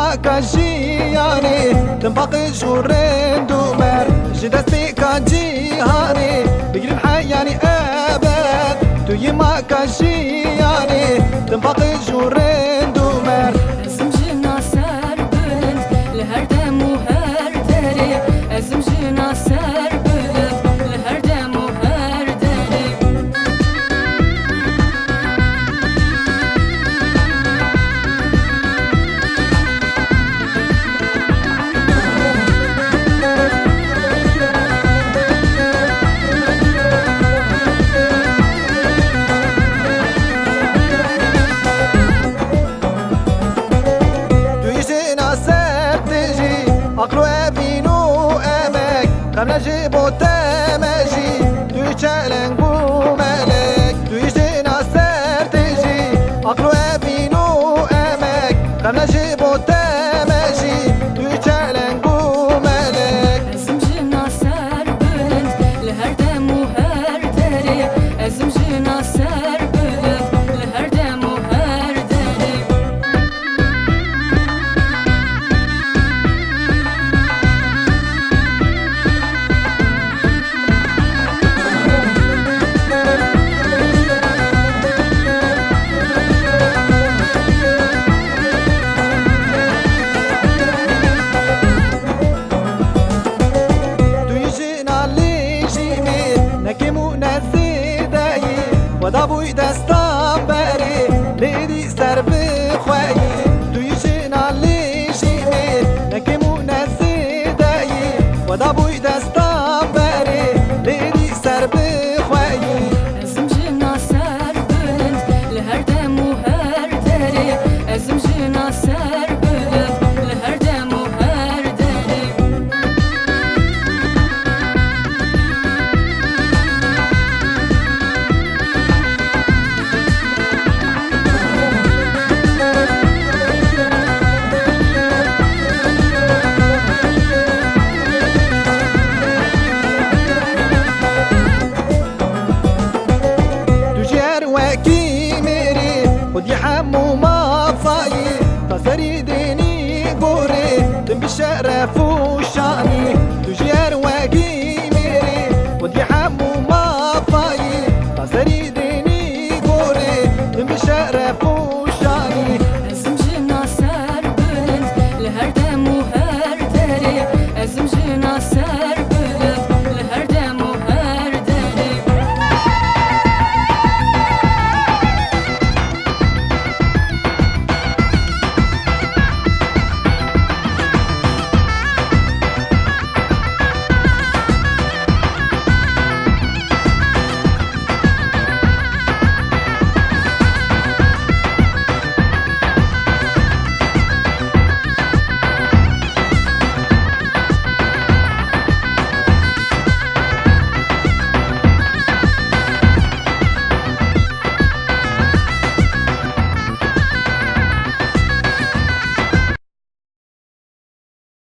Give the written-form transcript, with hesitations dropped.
ما كجياني تنبقي شهورين دومر جدستي كجيهاني بقري حياني أبد توي ما كجياني تنبقي شهورين دومر أزم جنا سر بلند لهر دم و هر دری أزم جنا سر بلند لهر دم و هر دری أقلو أبينو أمك قبل جيبو تمجي توي تشالنقو ملك توي جينا سر تجي أقلو أبينو أمك قبل جيبو تمجي توي تشالنقو ملك أزم جنا سر بلند لهر دم و هر دری أزم جنا سر بلند لهر دم و هر دری ودابوی دستم بری لیدی سر بخوایی توی جنا لیشیمی نکیمو نزیدایی ودابوی دستم بری لیدی سر بخوایی أزم جنا سر بلند لهر دم و هر دری أزم جنا سر بلند لهر دم و هر دری ودي حمو ما فاي تصري ديني قوري تم بالشرف وشاني